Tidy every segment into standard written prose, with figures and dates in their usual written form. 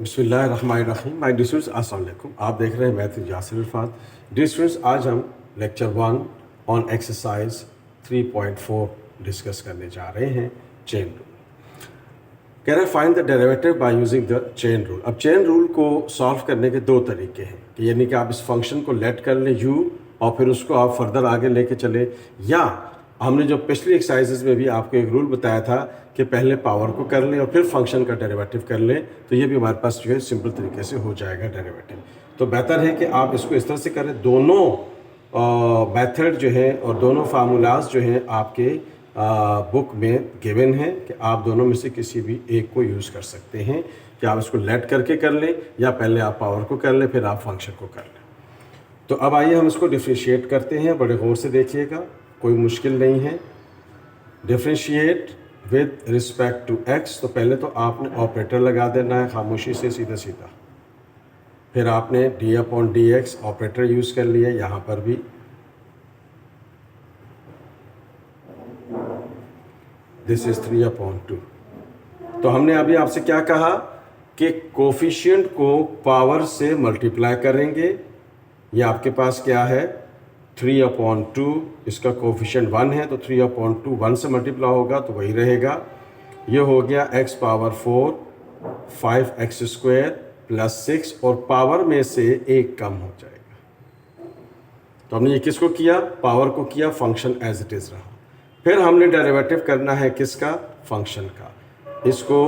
बिस्मिल्लाहिर्रहमानिर्रहीम। My dear students, अस्सलाम वालेकुम। आप देख रहे हैं math Yasir Irfan. Dear students, आज हम लेक्चर 1 ऑन एक्सरसाइज 3.4 डिस्कस करने जा रहे हैं चेन रूल। कह रहे हैं find the derivative by using the chain rule. अब चेन रूल को सॉल्व करने के दो तरीके हैं कि यानी कि आप इस फंक्शन को लेट कर लें u और फिर उसको आप फर्दर आगे लेके चले, या हमने जो पिछली एक्सरसाइजेज में भी आपको एक रूल बताया था कि पहले पावर को कर लें और फिर फंक्शन का डेरिवेटिव कर लें, तो ये भी हमारे पास जो है सिंपल तरीके से हो जाएगा डेरिवेटिव। तो बेहतर है कि आप इसको इस तरह से करें। दोनों मेथड जो है और दोनों फार्मूलाज जो हैं आपके बुक में गिवन है कि आप दोनों में से किसी भी एक को यूज़ कर सकते हैं कि आप इसको लेट करके कर लें या पहले आप पावर को कर लें फिर आप फंक्शन को कर लें। तो अब आइए हम इसको डिफ्रेंशिएट करते हैं। बड़े गौर से देखिएगा, कोई मुश्किल नहीं है। Differentiate with respect to X. तो पहले तो आपने ऑपरेटर लगा देना है खामोशी से सीधा सीधा, फिर आपने D upon D x operator use कर लिया। यहाँ पर भी दिस इज 3/2। तो हमने अभी आपसे क्या कहा कि कोफिशिएंट को पावर से मल्टीप्लाई करेंगे। ये आपके पास क्या है 3/2, इसका कोफिशिएंट 1 है तो 3/2 1 से मल्टीप्लाई होगा तो वही रहेगा। ये हो गया x पावर 4 5x² प्लस 6 और पावर में से एक कम हो जाएगा। तो हमने ये किसको किया, पावर को किया, फंक्शन एज इट इज़ रहा। फिर हमने डेरिवेटिव करना है किसका, फंक्शन का। इसको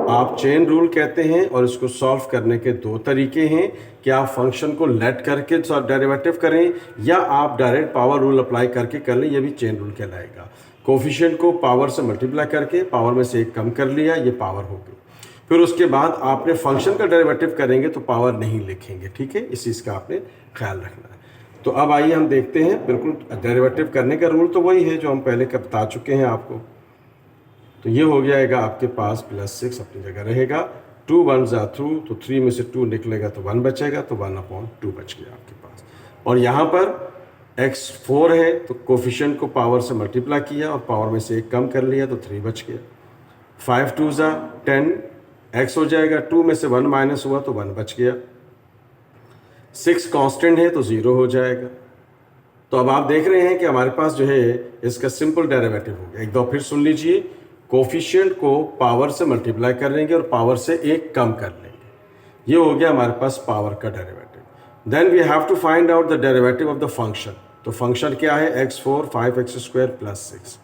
आप चेन रूल कहते हैं और इसको सॉल्व करने के दो तरीके हैं कि आप फंक्शन को लेट करके डेरिवेटिव करें या आप डायरेक्ट पावर रूल अप्लाई करके कर लें, ये भी चेन रूल कहलाएगा। कोफिशिएंट को पावर से मल्टीप्लाई करके पावर में से एक कम कर लिया, ये पावर हो गई। फिर उसके बाद आपने फंक्शन का डेरिवेटिव करेंगे तो पावर नहीं लिखेंगे, ठीक है, इस चीज़ का आपने ख्याल रखना है। तो अब आइए हम देखते हैं। बिल्कुल डेरिवेटिव करने का रूल तो वही है जो हम पहले का बता चुके हैं आपको। तो ये हो जाएगा आपके पास +6 अपनी जगह रहेगा। 2 1 ज़ा 2, तो 3 में से 2 निकलेगा तो 1 बचेगा, तो 1/2 बच गया आपके पास। और यहाँ पर x 4 है तो कोफिशिएंट को पावर से मल्टीप्लाई किया और पावर में से एक कम कर लिया तो 3 बच गया। 5 2 ज़ा 10, x हो जाएगा, 2 में से 1 माइनस हुआ तो 1 बच गया। 6 कांस्टेंट है तो 0 हो जाएगा। तो अब आप देख रहे हैं कि हमारे पास जो है इसका सिंपल डेरिवेटिव हो गया। एक दो फिर सुन लीजिए, कोफिशिएंट को पावर से मल्टीप्लाई करेंगे और पावर से एक कम कर लेंगे। ये हो गया हमारे पास पावर का derivative. Then we have to find out the derivative of the function. तो फंक्शन क्या है, x4 5x² प्लस 6।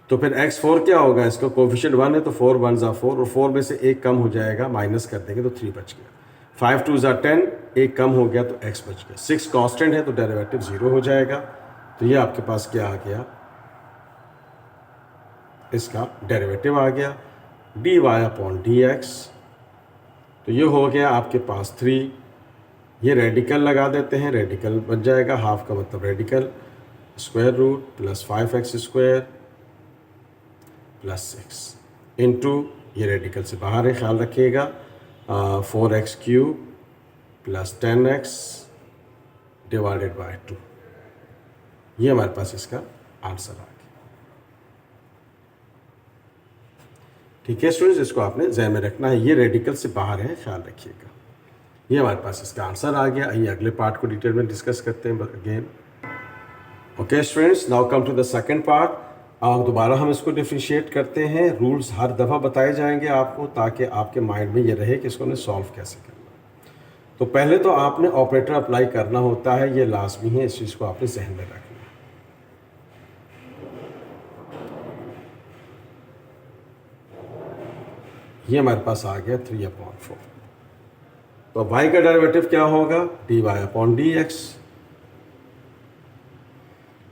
तो फिर x4 क्या होगा, इसका कोफिशिएंट 1 है तो 4 1 ज़ा 4 और 4 में से एक कम हो जाएगा, माइनस कर देंगे तो 3 बच गया। 5 2 ज़ा 10, एक कम हो गया तो x बच गया। 6 कांस्टेंट है तो डेरिवेटिव 0 हो जाएगा। तो ये आपके पास क्या आ गया, इसका डेरिवेटिव आ गया dy/dx। तो ये हो गया आपके पास 3। ये रेडिकल लगा देते हैं, रेडिकल बन जाएगा, हाफ का मतलब radical, square root plus 5x² plus 6 into, ये रेडिकल से बाहर है, ख्याल रखिएगा, 4x³ plus 10x divided by 2। ये हमारे पास इसका आंसर आ गया। ठीक है स्टूडेंट्स, इसको आपने ज़हन में रखना है, ये रेडिकल से बाहर है, ख्याल रखिएगा। ये हमारे पास इसका आंसर आ गया। आइए अगले पार्ट को डिटेल में डिस्कस करते हैं again. Okay students, now come to the second part. अब दोबारा हम इसको डिफ्रेंशिएट करते हैं। रूल्स हर दफ़ा बताए जाएंगे आपको ताकि आपके माइंड में ये रहे कि इसको सॉल्व कैसे करना। तो पहले तो आपने ऑपरेटर अप्लाई करना होता है, ये लाजमी है, इस चीज़ को आपने जहन में रखना है। ये हमारे पास आ गया 3/4। तो y का डेरिवेटिव क्या होगा, dy/dx।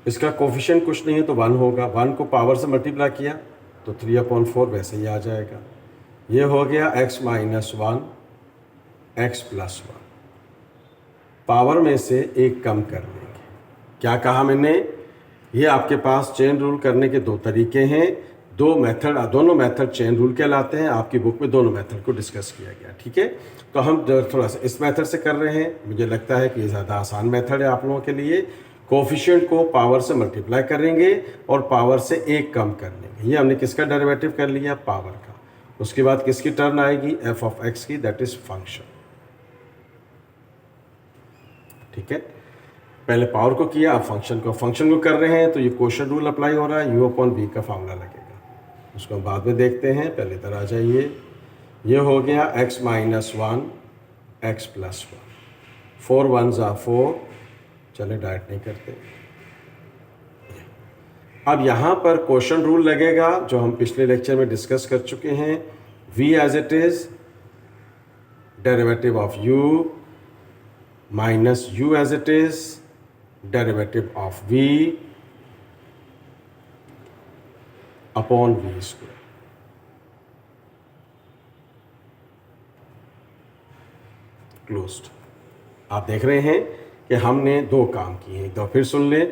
इसका कोफिशिएंट कुछ नहीं है तो 1 होगा। 1 को पावर से मल्टीप्लाई किया तो 3/4 वैसे ही आ जाएगा। ये हो गया x - 1 x + 1, पावर में से एक कम कर लेंगे। क्या कहा मैंने, ये आपके पास चेन रूल करने के दो तरीके हैं, दोनों मेथड चेन रूल कहलाते हैं। आपकी बुक में दोनों मेथड को डिस्कस किया गया, ठीक है। तो हम थोड़ा सा इस मेथड से कर रहे हैं, मुझे लगता है कि ये ज़्यादा आसान मेथड है आप लोगों के लिए। कोफिशिएंट को पावर से मल्टीप्लाई करेंगे और पावर से एक कम कर लेंगे। ये हमने किसका डेरिवेटिव कर लिया, पावर का। उसके बाद किसकी टर्न आएगी, एफ ऑफ एक्स की, दैट इज फंक्शन। ठीक है, पहले पावर को किया, अब फंक्शन को कर रहे हैं, तो ये क्वोशंट रूल अप्लाई हो रहा है, यू अपॉन वी का फॉर्मूला लगेगा, उसको हम बाद में देखते हैं, पहले इधर आ जाइए। ये हो गया x minus one X plus one, 4 1 ज़ा 4, चले डायरेक्ट नहीं करते। अब यहाँ पर क्वोशंट रूल लगेगा जो हम पिछले लेक्चर में डिस्कस कर चुके हैं, v as it is derivative of u minus u as it is derivative of v upon v square. Closed. आप देख रहे हैं कि हमने दो काम किए, एक दो फिर सुन ले।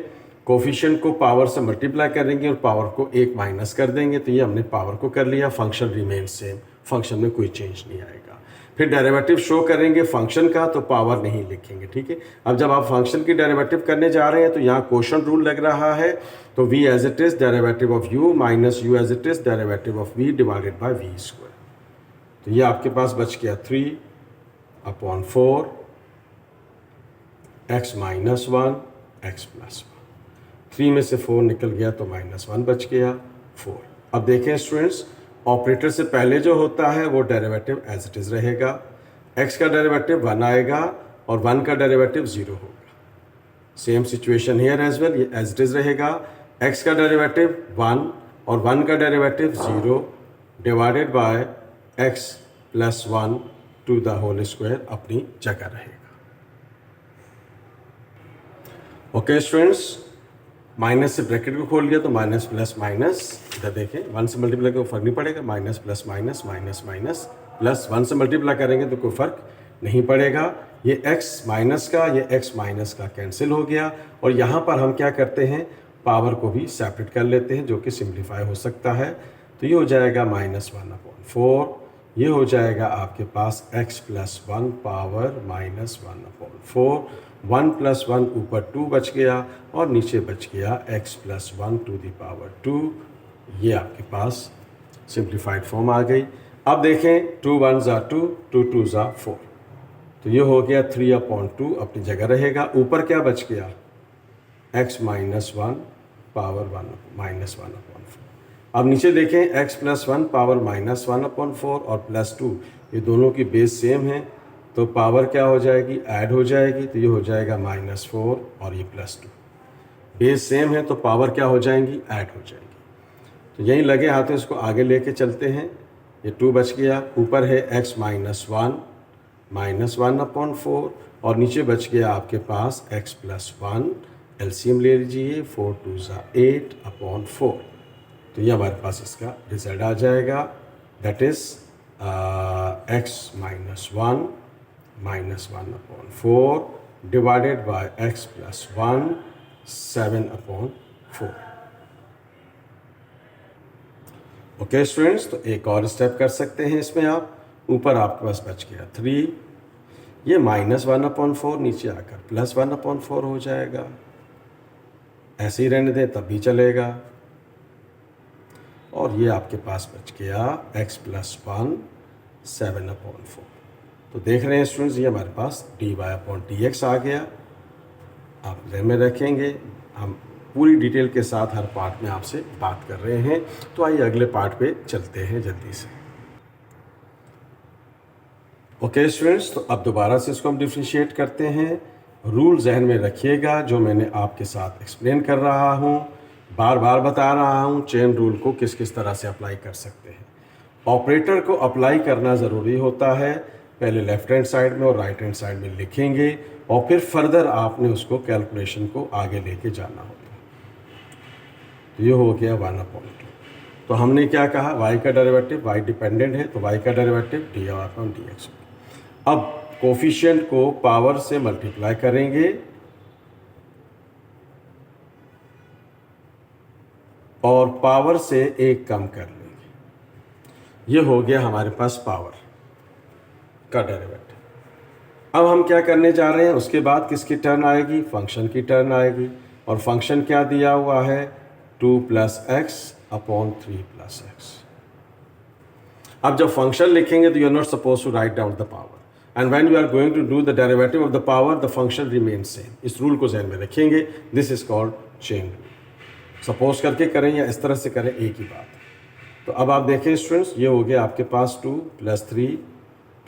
कोफिशिएंट को पावर से मल्टीप्लाई करेंगे और पावर को एक माइनस कर देंगे, तो ये हमने पावर को कर लिया, फंक्शन रिमेन सेम, फंक्शन में कोई चेंज नहीं आएगा। फिर डेरिवेटिव शो करेंगे फंक्शन का, तो पावर नहीं लिखेंगे। ठीक है, अब जब आप फंक्शन की डेरिवेटिव करने जा रहे हैं तो यहाँ क्वोशंट रूल लग रहा है, तो v as it is derivative of u minus u as it is derivative of v divided by v square. तो ये आपके पास बच गया 3 upon 4 x minus one X plus one. 3 में से 4 निकल गया तो माइनस 1 बच गया 4। अब देखें स्टूडेंट्स, ऑपरेटर से पहले जो होता है वो डेरिवेटिव एज इट इज रहेगा, x का डेरिवेटिव 1 आएगा और 1 का डेरिवेटिव 0 होगा। Same situation here as well, ये एज इट इज रहेगा, x का डेरिवेटिव 1 और 1 का derivative 0 divided by x plus 1 to the whole square अपनी जगह रहेगा। ओके स्टूडेंट्स, माइनस से ब्रैकेट को खोल लिया तो माइनस प्लस माइनस, इधर देखें 1 से मल्टीप्लाई का फर्क नहीं पड़ेगा, minus plus minus minus minus plus 1 से मल्टीप्लाई करेंगे तो कोई फर्क नहीं पड़ेगा। ये x माइनस का, ये x माइनस का कैंसिल हो गया, और यहाँ पर हम क्या करते हैं, पावर को भी सेपरेट कर लेते हैं, जो कि सिंप्लीफाई हो सकता है। तो ये हो जाएगा माइनस 1/4, ये हो जाएगा आपके पास x plus 1 power minus 1/4, 1 plus 1 ऊपर 2 बच गया और नीचे बच गया x plus 1 to the power 2। ये आपके पास सिंप्लीफाइड फॉर्म आ गई। अब देखें 2 1 ज़ा 2, 2 2 ज़ा 4, तो ये हो गया 3/2 अपनी जगह रहेगा। ऊपर क्या बच गया, x माइनस 1 पावर 1 माइनस 1/4। अब नीचे देखें x प्लस 1 पावर माइनस 1/4 और प्लस 2, ये दोनों की बेस सेम है, तो पावर क्या हो जाएगी, ऐड हो जाएगी, तो ये हो जाएगा -4 और ये +2। बेस सेम है तो पावर क्या हो जाएंगी, ऐड हो जाएगी। तो यहीं लगे हाथों इसको आगे लेके चलते हैं। ये 2 बच गया, ऊपर है x माइनस 1 माइनस 1/4 और नीचे बच गया आपके पास x प्लस 1, एलसीएम ले लीजिए, 4 2 ज़ा 8/4। तो ये हमारे पास इसका रिजल्ट आ जाएगा, that is x minus 1 minus 1/4 divided by x plus 1 7/4। Okay students, तो एक और स्टेप कर सकते हैं इसमें आप। ऊपर आपके पास बच गया 3, ये -1/4 नीचे आकर +1/4 हो जाएगा। ऐसे ही रहने दें तब भी चलेगा। और ये आपके पास बच गया x प्लस 1 7/4। तो देख रहे हैं स्टूडेंट्स, ये हमारे पास dy/dx आ गया। आप ध्यान में रखेंगे, हम पूरी डिटेल के साथ हर पार्ट में आपसे बात कर रहे हैं। तो आइए अगले पार्ट पे चलते हैं जल्दी से। ओके स्टूडेंट्स, तो अब दोबारा से इसको हम डिफ्रेंशिएट करते हैं। रूल जहन में रखिएगा जो मैंने आपके साथ एक्सप्लेन कर रहा हूँ, बार बार बता रहा हूँ, चेन रूल को किस किस तरह से अप्लाई कर सकते हैं। ऑपरेटर को अप्लाई करना ज़रूरी होता है, पहले लेफ्ट हैंड साइड में और राइट हैंड साइड में लिखेंगे और फिर फर्दर आपने उसको कैलकुलेशन को आगे लेके जाना होता है। तो ये हो गया 1/2। तो हमने क्या कहा, y का डेरिवेटिव, y डिपेंडेंट है तो y का डेरिवेटिव dy/dx। अब कोफिशिएंट को पावर से मल्टीप्लाई करेंगे और पावर से एक कम कर लेंगे। ये हो गया हमारे पास पावर का डेरिवेटिव। अब हम क्या करने जा रहे हैं, उसके बाद किसकी टर्न आएगी, फंक्शन की टर्न आएगी। और फंक्शन क्या दिया हुआ है, 2 + x/3 + x। अब जब फंक्शन लिखेंगे तो you are not suppose to write down the power, and when you are going to do the derivative of the power the function remain same. इस रूल को ध्यान में रखेंगे, this is called chain rule. Suppose करके करें या इस तरह से करें, एक ही बात है। तो अब आप देखें स्टूडेंट्स, ये हो गया आपके पास 2 + 3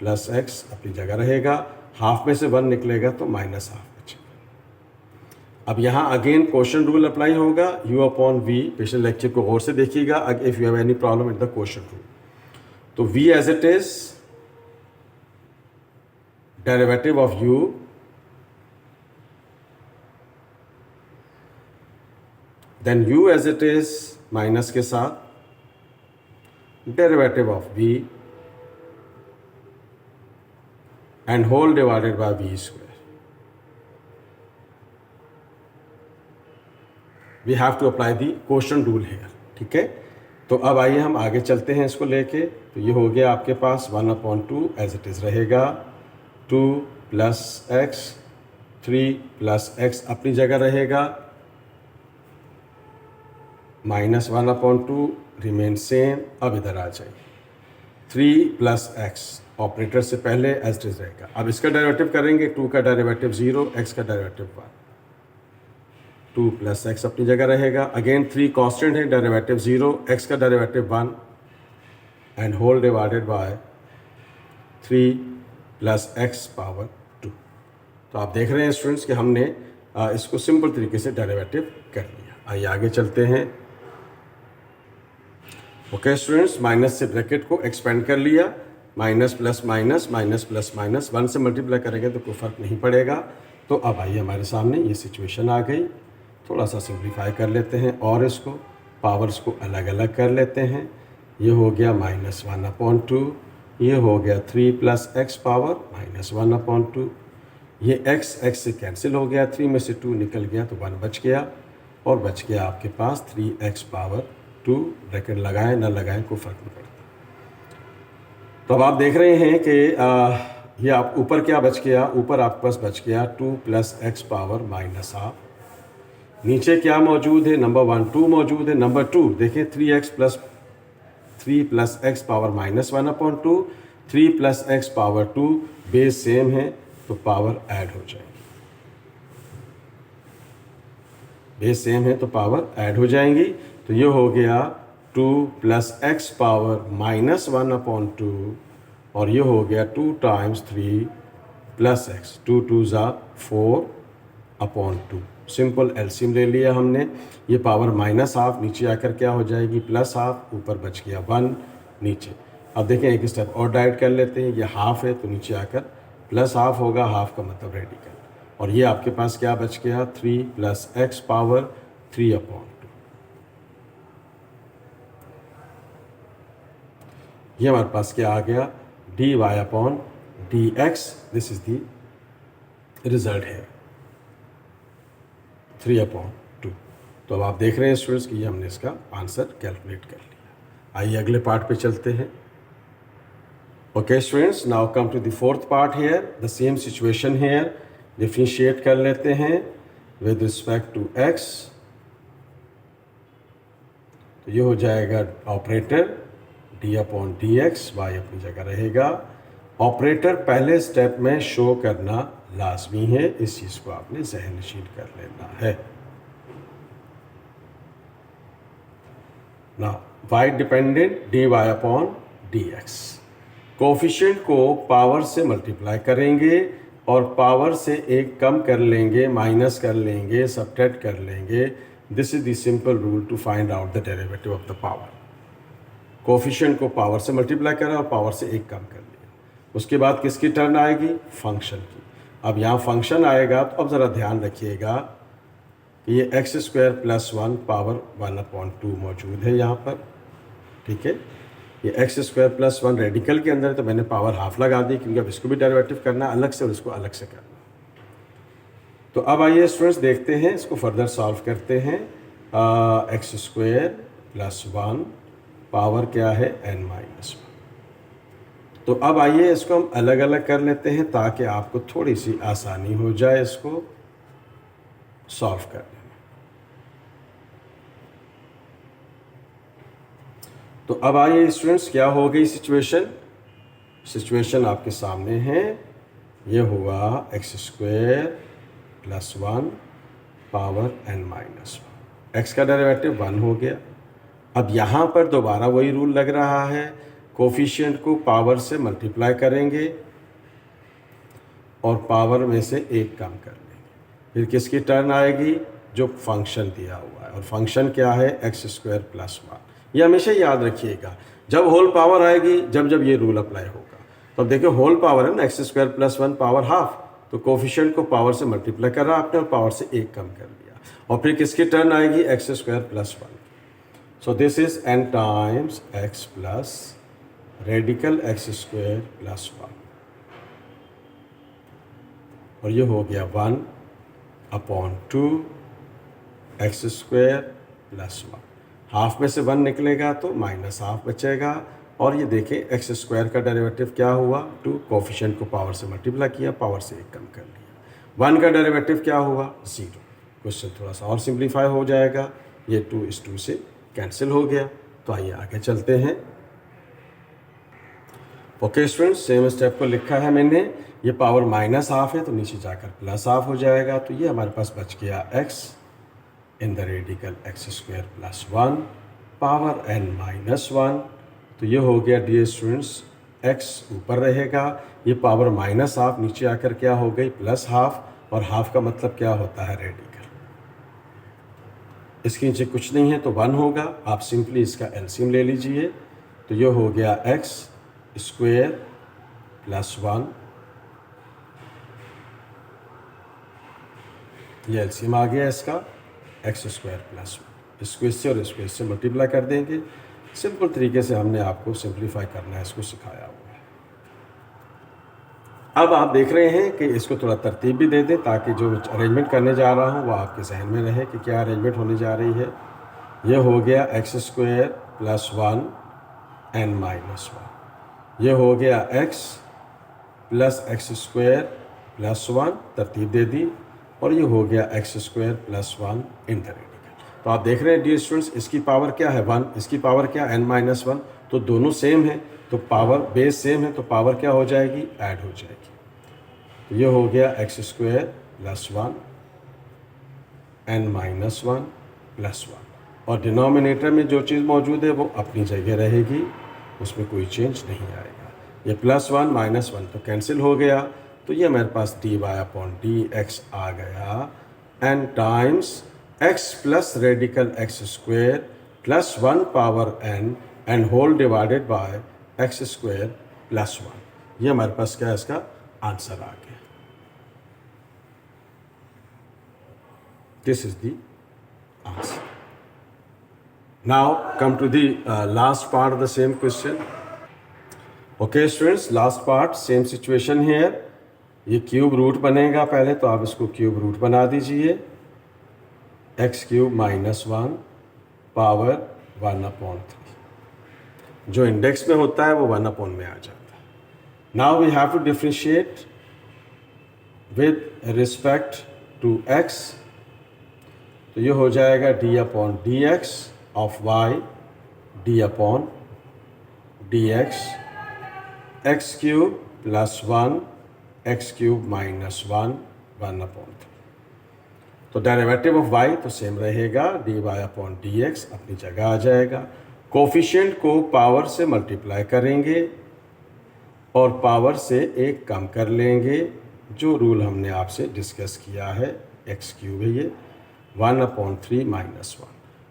+ x अपनी जगह रहेगा, हाफ में से 1 निकलेगा तो -½ बचेगा। अब यहाँ अगेन क्वोशंट रूल अप्लाई होगा, u/v। पिछले लेक्चर को गौर से देखिएगा if you have any problem in the quotient rule. तो v as it is derivative of u then u as it is minus के साथ derivative of v and whole divided by v²। We have to apply the quotient rule here, ठीक है। तो अब आइए हम आगे चलते हैं इसको लेके। तो ये हो गया आपके पास 1/2 एज इट इज़ रहेगा, 2 + x 3 + x अपनी जगह रहेगा, -1/2 रिमेन सेम। अब इधर आ जाइए, 3 + x ऑपरेटर से पहले एज इट इज़ रहेगा। अब इसका डेरिवेटिव करेंगे, 2 का डेरिवेटिव 0, x का डेरिवेटिव 1, 2 + x अपनी जगह रहेगा। अगेन 3 कांस्टेंट है, डेरिवेटिव 0, x का derivative 1 and whole divided by 3 + x power 2। तो आप देख रहे हैं स्टूडेंट्स कि हमने इसको सिंपल तरीके से डेरिवेटिव कर लिया। आइए आगे चलते हैं। ओके स्टूडेंट्स, माइनस से ब्रैकेट को एक्सपेंड कर लिया, minus plus minus, minus plus minus, 1 से मल्टीप्लाई करेंगे तो कोई फ़र्क नहीं पड़ेगा। तो अब आइए हमारे सामने ये सिचुएशन आ गई। थोड़ा सा सिंप्लीफाई कर लेते हैं और इसको पावर्स को अलग अलग कर लेते हैं। ये हो गया -1/2, ये हो गया 3 + x पावर -1/2। ये x से कैंसिल हो गया, 3 में से 2 निकल गया तो 1 बच गया, और बच गया आपके पास 3x पावर 2। ब्रैकेट लगाएं ना लगाएं कोई फ़र्क नहीं पड़ता। तो अब आप देख रहे हैं कि ये आप ऊपर क्या बच गया, ऊपर आपके पास बच गया 2 + x पावर -½ नीचे क्या मौजूद है, नंबर 1 2 मौजूद है, नंबर 2 देखें 3 + x power -1/2, 3 + x power 2 base same है तो पावर ऐड हो जाएगी। बेस सेम है तो पावर ऐड हो जाएंगी। तो ये हो गया 2 + x पावर -1/2 और ये हो गया 2 × 3 + x, 2 2 = 4/2। सिंपल एलसीएम ले लिया हमने। ये पावर -½ नीचे आकर क्या हो जाएगी, +½ ऊपर बच गया 1 नीचे। अब देखें एक स्टेप और डाइट कर लेते हैं, ये हाफ है तो नीचे आकर +½ होगा, हाफ का मतलब रेडिकल। और ये आपके पास क्या बच गया, 3 + x पावर 3/2। ये हमारे पास क्या आ गया, dy/dx। This is the result है 3/2। तो अब आप देख रहे हैं स्टूडेंट्स कि ये हमने इसका आंसर कैलकुलेट कर लिया। आइए अगले पार्ट पे चलते हैं। Okay students, now come to the fourth part here, the same situation here. Differentiate कर लेते हैं विद रिस्पेक्ट टू x। तो ये हो जाएगा ऑपरेटर d/dx, y अपनी जगह रहेगा। ऑपरेटर पहले स्टेप में शो करना लाजमी है, इस चीज़ को आपने ज़हननशीन कर लेना है। Now y dependent dy/dx। Coefficient को पावर से मल्टीप्लाई करेंगे और पावर से एक कम कर लेंगे, माइनस कर लेंगे, सबट्रैक्ट कर लेंगे। This is the simple rule to find out the derivative of the power. Coefficient को पावर से मल्टीप्लाई करा और पावर से एक कम कर लिया। उसके बाद किसकी टर्न आएगी, फंक्शन की। अब यहाँ फंक्शन आएगा तो अब ज़रा ध्यान रखिएगा कि ये x² + 1 पावर 1/2 मौजूद है यहाँ पर, ठीक है। ये x² + 1 रेडिकल के अंदर है तो मैंने पावर हाफ लगा दी, क्योंकि अब इसको भी डेरिवेटिव करना अलग से और इसको अलग से करना। तो अब आइए स्टूडेंट्स देखते हैं, इसको फर्दर सॉल्व करते हैं। x² + 1 पावर क्या है, n-1। तो अब आइए इसको हम अलग अलग कर लेते हैं ताकि आपको थोड़ी सी आसानी हो जाए इसको सॉल्व करने में। तो अब आइए स्टूडेंट्स, क्या हो गई सिचुएशन आपके सामने है। ये हुआ x square plus 1 power n minus 1। X का डेरिवेटिव 1 हो गया। अब यहाँ पर दोबारा वही रूल लग रहा है, कोफिशिएंट को पावर से मल्टीप्लाई करेंगे और पावर में से एक कम कर लेंगे। फिर किसकी टर्न आएगी? जो फंक्शन दिया हुआ है, और फंक्शन क्या है? X square plus 1। ये हमेशा याद रखिएगा, जब होल पावर आएगी, जब ये रूल अप्लाई होगा। तो अब देखिए होल पावर है ना, x square plus 1 power half, तो कोफिशिएंट को पावर से मल्टीप्लाई करा आपने और पावर से एक कम कर लिया। और फिर किसकी टर्न आएगी? X square plus 1। So this is n times x plus radical X square plus 1, और ये हो गया 1/2 एक्स स्क्वायर प्लस 1। हाफ में से 1 निकलेगा तो माइनस हाफ बचेगा। और ये देखें एक्स स्क्वायर का डेरिवेटिव क्या हुआ? 2। कोफिशिएंट को पावर से मल्टीप्लाई किया, पावर से एक कम कर लिया। 1 का डेरिवेटिव क्या हुआ? 0। क्वेश्चन थोड़ा सा और सिंप्लीफाई हो जाएगा, ये 2 इस 2 से कैंसिल हो गया। तो आइए आगे चलते हैं। ओके स्टूडेंट्स, सेम स्टेप को लिखा है मैंने। ये पावर माइनस हाफ है तो नीचे जाकर प्लस हाफ हो जाएगा। तो ये हमारे पास बच गया x in the radical X square plus 1 power n minus 1। तो ये हो गया डियर स्टूडेंट्स, x ऊपर रहेगा, ये पावर माइनस हाफ नीचे आकर क्या हो गई? Plus half. और हाफ का मतलब क्या होता है? रेडिकल। इसके नीचे कुछ नहीं है तो 1 होगा। आप सिंपली इसका एलसीएम ले लीजिए। तो ये हो गया एक्स स्क्वायर प्लस 1, ये एलसीएम आ गया इसका, एक्स स्क्वायर प्लस 1। इसको इससे और इसको इससे मल्टीप्लाई कर देंगे। सिंपल तरीके से हमने आपको सिंप्लीफाई करना है, इसको सिखाया हुआ है। अब आप देख रहे हैं कि इसको थोड़ा तरतीब भी दे दें ताकि जो अरेंजमेंट करने जा रहा हूँ वो आपके जहन में रहे कि क्या अरेंजमेंट होने जा रही है। ये हो गया x square plus 1 n minus 1। ये हो गया x plus x square plus 1, तरतीब दे दी। और ये हो गया x square plus 1 in the radical. तो आप देख रहे हैं डियर स्टूडेंट्स, इसकी पावर क्या है? 1। इसकी पावर क्या? n minus 1। तो दोनों सेम है, तो पावर बेस सेम है, तो पावर क्या हो जाएगी? ऐड हो जाएगी। तो ये हो गया x square plus 1 n minus 1 plus 1। और डिनोमिनेटर में जो चीज़ मौजूद है वो अपनी जगह रहेगी, उसमें कोई चेंज नहीं आएगा। ये प्लस 1 माइनस 1 तो कैंसिल हो गया। तो ये हमारे पास dy/dx आ गया n times x plus radical X square plus 1 power n and whole divided by X square plus 1। ये हमारे पास क्या है? इसका आंसर आ गया। This is the answer. Now come to the last part of the same question. Okay students, last part, same situation here. ये cube root बनेगा पहले, तो आप इसको क्यूब रूट बना दीजिए। x³ minus 1 power 1/3। जो इंडेक्स में होता है वो 1/, में आ जाता है। Now we have to differentiate with respect to x। तो ये हो जाएगा d/dx of y d/dx x³ plus 1 x³ minus 1 1/3। तो डेरिवेटिव ऑफ y तो सेम रहेगा, dy/dx अपनी जगह आ जाएगा। कोफिशिएंट को पावर से मल्टीप्लाई करेंगे और पावर से एक कम कर लेंगे, जो रूल हमने आपसे डिस्कस किया है। x³ है ये 1/3 माइनस 1।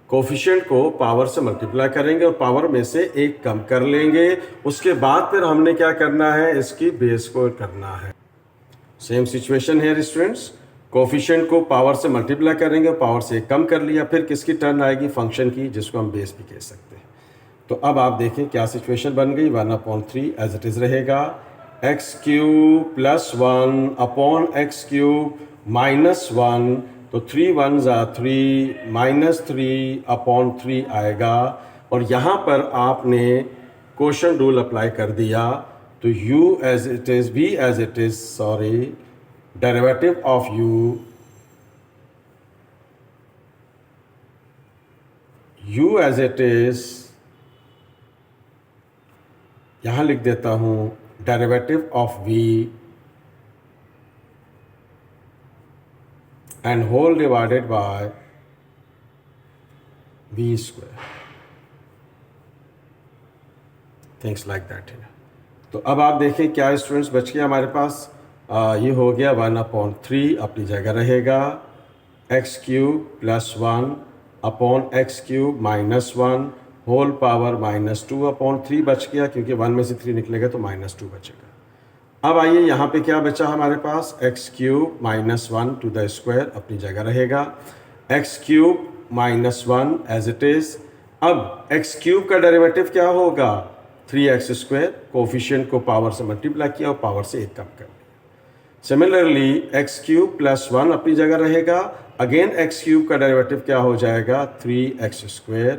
कोफिशिएंट को पावर से मल्टीप्लाई करेंगे और पावर में से एक कम कर लेंगे। उसके बाद फिर हमने क्या करना है? इसकी बेस को करना है। सेम सिचुएशन है स्टूडेंट्स, कोफिशिएंट को पावर से मल्टीप्लाई करेंगे और पावर से एक कम कर लिया। फिर किसकी टर्न आएगी? फंक्शन की, जिसको हम बेस भी कह सकते हैं। तो अब आप देखें क्या सिचुएशन बन गई। 1/3 एज इट इज़ रहेगा, x³ plus 1 upon x³ minus 1। तो 3 1s are 3 माइनस 3/3 आएगा। और यहाँ पर आपने क्वोशंट रूल अप्लाई कर दिया। तो u as it is, v as it is, sorry, derivative of u as it is यहाँ लिख देता हूँ derivative of v and whole divided by v square, things like that है। तो अब आप देखें क्या स्टूडेंट्स बच गया हमारे पास, ये हो गया 1/3 अपनी जगह रहेगा, X cube plus 1 upon X cube minus 1 whole power -2/3 बच गया, क्योंकि 1 में से 3 निकलेगा तो -2 बचेगा। अब आइए यहाँ पे क्या बचा हमारे पास, X cube -1 to the square अपनी जगह रहेगा, X cube -1 as it is. अब एक्स क्यूब का डेरिवेटिव क्या होगा, 3x², कोफिशिएंट को पावर से मल्टीप्लाई किया और पावर से 1 कम कर दिया। सिमिलरली एक्स क्यूब प्लस 1 अपनी जगह रहेगा, अगेन एक्स क्यूब का डेरिवेटिव क्या हो जाएगा, 3x²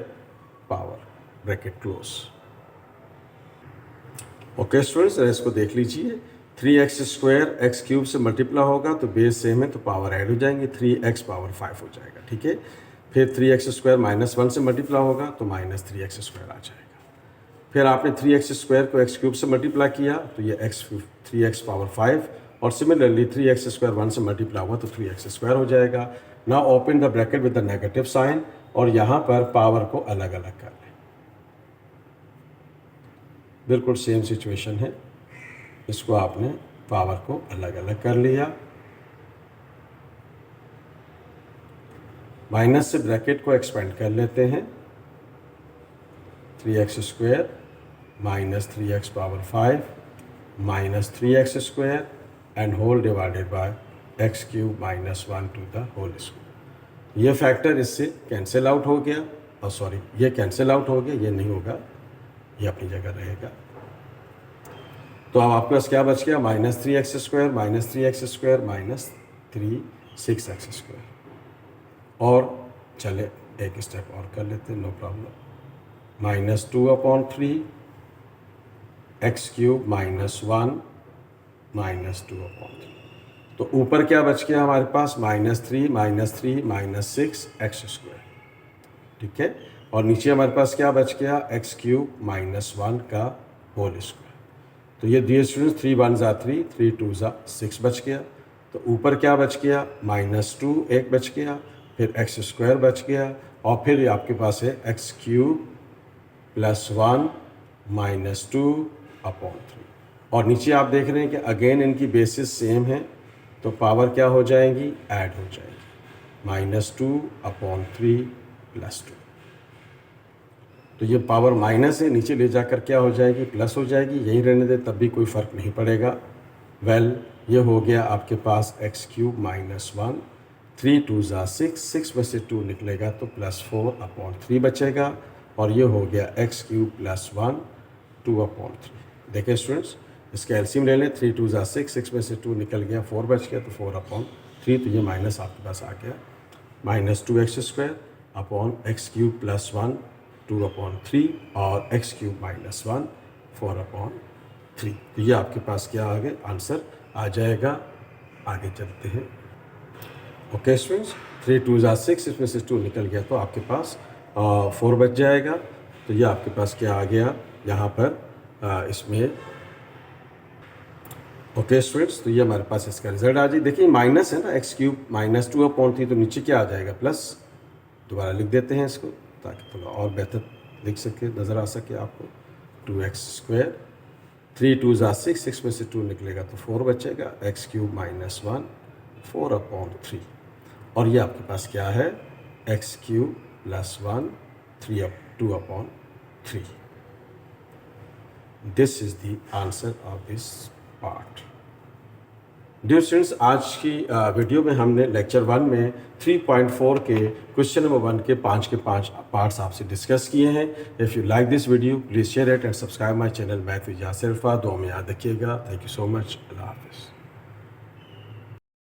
power bracket close. Okay students, इसको देख लीजिए, 3x² एक्स क्यूब से मल्टीप्लाई होगा तो बेस सेम है तो पावर ऐड हो जाएंगे, 3x पावर 5 हो जाएगा, ठीक है। फिर 3x² -1 से मल्टीप्लाई होगा तो -3x² आ जाएगा। फिर आपने 3x² को एक्स क्यूब से मल्टीप्लाई किया तो ये 3x पावर 5, और सिमिलरली 3x² 1 से मल्टीप्लाई हुआ तो 3x² हो जाएगा। Now open the bracket with the negative sign, और यहाँ पर पावर को अलग अलग कर लें, बिल्कुल सेम सिचुएशन है, इसको आपने पावर को अलग अलग कर लिया, माइनस से ब्रैकेट को एक्सपेंड कर लेते हैं, 3x² -3x power 5 -3x² and whole divided by X cube -1 to the whole square. ये फैक्टर इससे कैंसिल आउट हो गया, और सॉरी ये कैंसिल आउट हो गया, ये नहीं होगा, ये अपनी जगह रहेगा। तो अब आपके पास क्या बच गया, -3x² -3x² -3 6x²। और चले एक स्टेप और कर लेते हैं, नो प्रॉब्लम, -2/3 एक्स क्यूब -1 -2/3। तो ऊपर क्या बच गया हमारे पास, -3 -6x², ठीक है। और नीचे हमारे पास क्या बच गया, एक्स क्यूब -1 का होल स्क्वायर। तो ये दिए स्टूडेंट्स, 3 1 ज़ा 3, 3 2 ज़ा 6 बच गया। तो ऊपर क्या बच गया, -2 एक बच गया, फिर x² बच गया, और फिर आपके पास है एक्स क्यूब +1 -2/3। और नीचे आप देख रहे हैं कि अगेन इनकी बेसिस सेम है, तो पावर क्या हो जाएंगी, ऐड हो जाएगी, -2/3 +2। तो ये पावर माइनस है, नीचे ले जाकर क्या हो जाएगी, प्लस हो जाएगी, यही रहने दे तब भी कोई फ़र्क नहीं पड़ेगा। वेल ये हो गया आपके पास एक्स क्यूब -1, 3 2 ज़ा 6, 6 में से 2 निकलेगा तो +4/3 बचेगा, और ये हो गया एक्स क्यूब +1 2/3। देखिए स्टूडेंट्स, इसके एलसीएम ले लें, 3 2 ज़ा 6, 6 में से 2 निकल गया, 4 बच गया, तो 4/3, तो ये माइनस आपके पास आ गया, -2x² अपॉन एक्स क्यूब +1 2/3 और एक्स क्यूब -1 4/3। तो ये आपके पास क्या आ गया, आंसर आ जाएगा। आगे चलते हैं। ओके स्टूडेंट्स, 3 2 ज़ा 6, इसमें से 2 निकल गया तो आपके पास 4 बच जाएगा। तो ये आपके पास क्या आ गया यहाँ पर इसमें। ओके स्टूडेंट्स, तो ये हमारे पास इसका रिजल्ट आ जाए। देखिए माइनस है ना, एक्स क्यूब -2/3, तो नीचे क्या आ जाएगा, प्लस। दोबारा लिख देते हैं इसको ताकि थोड़ा और बेहतर लिख सके, नज़र आ सके आपको। 2x², 3 2 ज़ा 6, 6 में से 2 निकलेगा तो 4 बचेगा, एक्स क्यूब -1 4/3। और ये आपके पास क्या है, X cube +1 2/3। This is the answer of this part. Dear students, आज की वीडियो में हमने लेक्चर 1 में 3.4 के क्वेश्चन नंबर 1 के 5 पार्ट्स आपसे डिस्कस किए हैं। If you like this video please share it and subscribe my channel math with Yasir Alpha. दुआ में याद रखिएगा। Thank you so much. Allah हाफिज़।